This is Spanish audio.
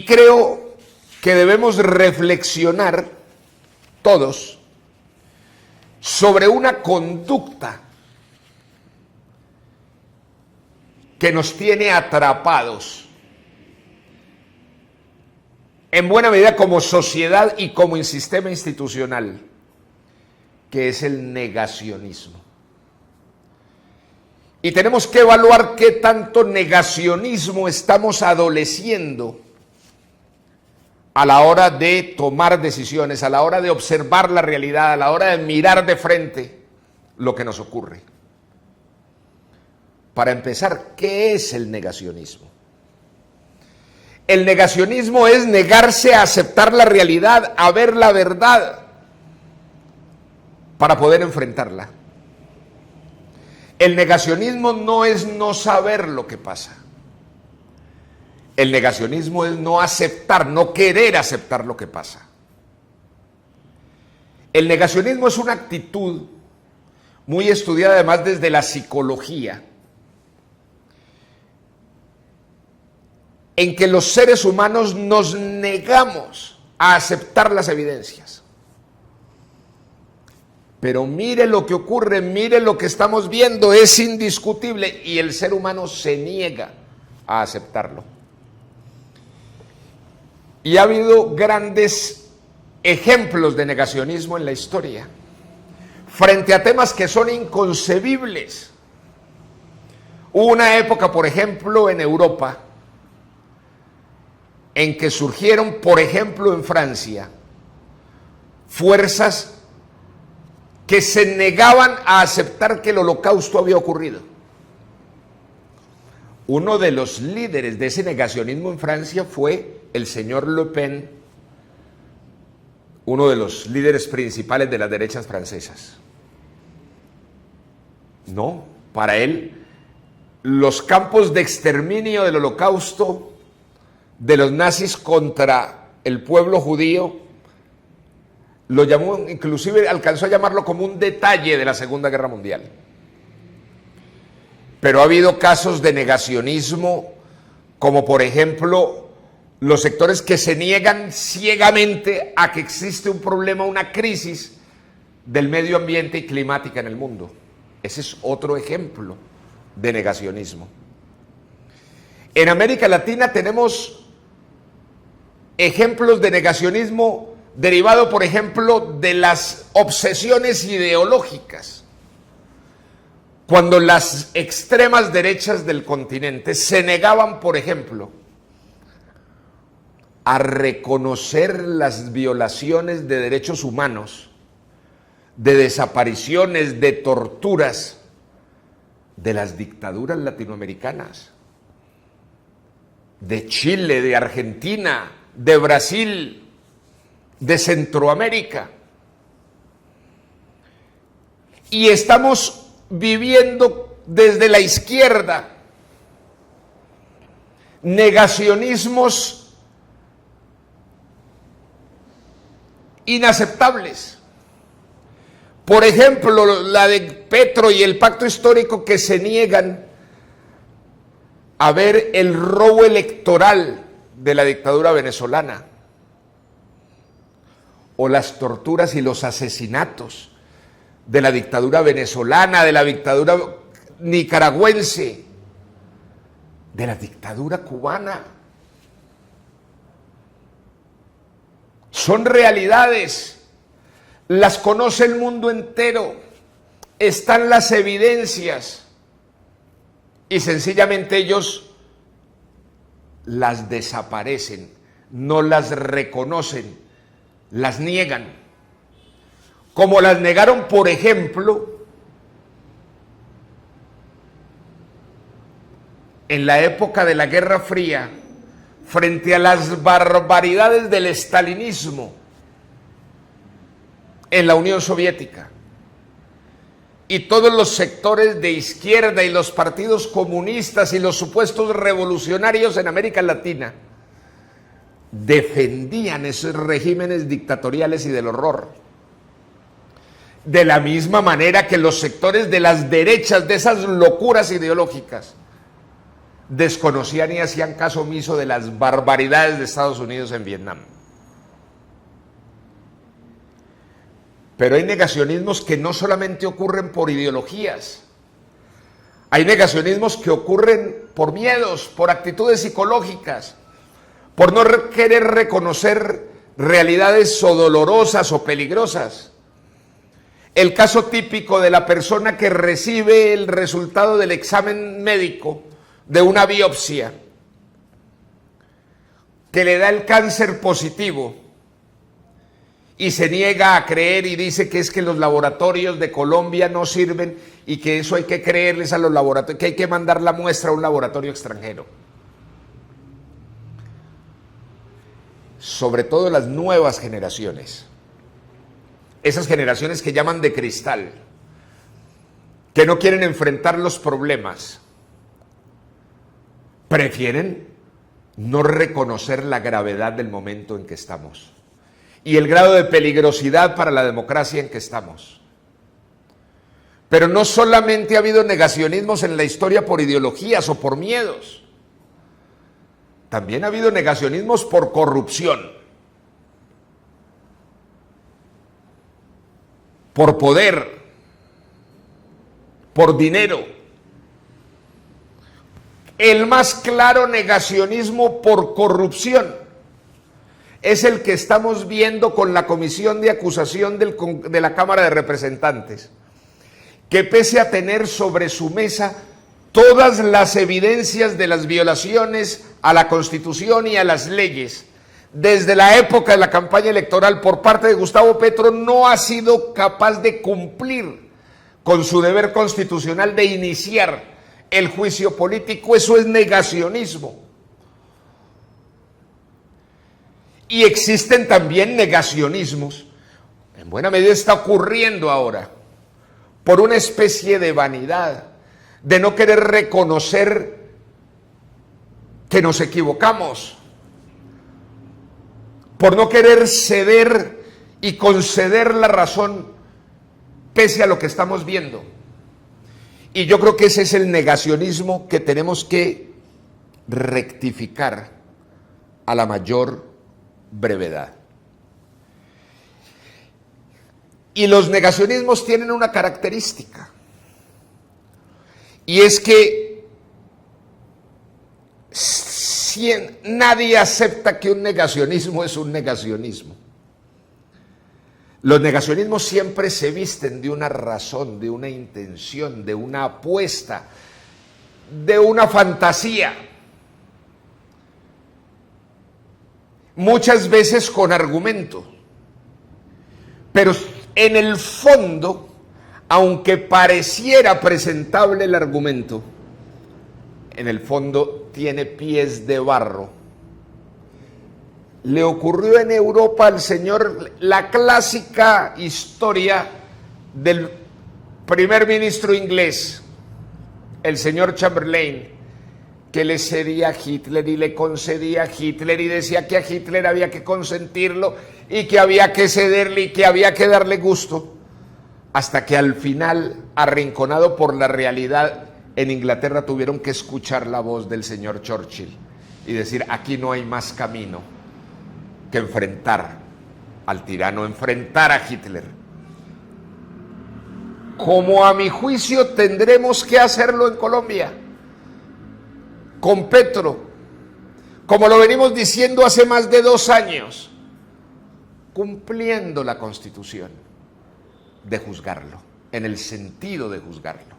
creo que debemos reflexionar todos sobre una conducta que nos tiene atrapados en buena medida como sociedad y como sistema institucional, que es el negacionismo. Y tenemos que evaluar qué tanto negacionismo estamos adoleciendo a la hora de tomar decisiones, a la hora de observar la realidad, a la hora de mirar de frente lo que nos ocurre. Para empezar, ¿qué es el negacionismo? El negacionismo es negarse a aceptar la realidad, a ver la verdad, para poder enfrentarla. El negacionismo no es no saber lo que pasa. El negacionismo es no aceptar, no querer aceptar lo que pasa. El negacionismo es una actitud muy estudiada además desde la psicología, en que los seres humanos nos negamos a aceptar las evidencias. Pero mire lo que ocurre, mire lo que estamos viendo, es indiscutible y el ser humano se niega a aceptarlo. Y ha habido grandes ejemplos de negacionismo en la historia, frente a temas que son inconcebibles. Hubo una época, por ejemplo, en Europa, en que surgieron, por ejemplo, en Francia, fuerzas que se negaban a aceptar que el Holocausto había ocurrido. Uno de los líderes de ese negacionismo en Francia fue el señor Le Pen, uno de los líderes principales de las derechas francesas. No, para él, los campos de exterminio del Holocausto de los nazis contra el pueblo judío, lo llamó, inclusive alcanzó a llamarlo como un detalle de la Segunda Guerra Mundial. Pero ha habido casos de negacionismo, como por ejemplo los sectores que se niegan ciegamente a que existe un problema, una crisis del medio ambiente y climática en el mundo. Ese es otro ejemplo de negacionismo. En América Latina tenemos ejemplos de negacionismo derivado, por ejemplo, de las obsesiones ideológicas. Cuando las extremas derechas del continente se negaban, por ejemplo, a reconocer las violaciones de derechos humanos, de desapariciones, de torturas de las dictaduras latinoamericanas, de Chile, de Argentina, de Brasil, de Centroamérica. Y estamos viviendo desde la izquierda negacionismos inaceptables. Por ejemplo, la de Petro y el pacto histórico, que se niegan a ver el robo electoral de la dictadura venezolana, o las torturas y los asesinatos de la dictadura venezolana, de la dictadura nicaragüense, de la dictadura cubana. Son realidades, las conoce el mundo entero, están las evidencias y sencillamente ellos las desaparecen, no las reconocen, las niegan. Como las negaron, por ejemplo, en la época de la Guerra Fría, frente a las barbaridades del estalinismo en la Unión Soviética. Y todos los sectores de izquierda y los partidos comunistas y los supuestos revolucionarios en América Latina defendían esos regímenes dictatoriales y del horror. De la misma manera que los sectores de las derechas, de esas locuras ideológicas, desconocían y hacían caso omiso de las barbaridades de Estados Unidos en Vietnam. Pero hay negacionismos que no solamente ocurren por ideologías, hay negacionismos que ocurren por miedos, por actitudes psicológicas, por no querer reconocer realidades o dolorosas o peligrosas. El caso típico de la persona que recibe el resultado del examen médico de una biopsia, que le da el cáncer positivo y se niega a creer y dice que es que los laboratorios de Colombia no sirven y que eso hay que creerles a los laboratorios, que hay que mandar la muestra a un laboratorio extranjero. Sobre todo las nuevas generaciones, esas generaciones que llaman de cristal, que no quieren enfrentar los problemas, prefieren no reconocer la gravedad del momento en que estamos y el grado de peligrosidad para la democracia en que estamos. Pero no solamente ha habido negacionismos en la historia por ideologías o por miedos, también ha habido negacionismos por corrupción, por poder, por dinero. El más claro negacionismo por corrupción es el que estamos viendo con la comisión de acusación de la Cámara de Representantes, que pese a tener sobre su mesa todas las evidencias de las violaciones a la Constitución y a las leyes, desde la época de la campaña electoral por parte de Gustavo Petro, no ha sido capaz de cumplir con su deber constitucional de iniciar el juicio político. Eso es negacionismo. Y existen también negacionismos, en buena medida está ocurriendo ahora, por una especie de vanidad, de no querer reconocer que nos equivocamos, por no querer ceder y conceder la razón pese a lo que estamos viendo. Y yo creo que ese es el negacionismo que tenemos que rectificar a la mayor brevedad. Y los negacionismos tienen una característica, y es que nadie acepta que un negacionismo es un negacionismo. Los negacionismos siempre se visten de una razón, de una intención, de una apuesta, de una fantasía. Muchas veces con argumento, pero en el fondo, aunque pareciera presentable el argumento, en el fondo tiene pies de barro. Le ocurrió en Europa al señor la clásica historia del primer ministro inglés, el señor Chamberlain, que le cedía a Hitler y le concedía a Hitler y decía que a Hitler había que consentirlo y que había que cederle y que había que darle gusto, hasta que al final, arrinconado por la realidad, en Inglaterra tuvieron que escuchar la voz del señor Churchill y decir: aquí no hay más camino que enfrentar al tirano, enfrentar a Hitler. Como a mi juicio tendremos que hacerlo en Colombia, con Petro, como lo venimos diciendo hace más de 2 años, cumpliendo la Constitución, de juzgarlo, en el sentido de juzgarlo.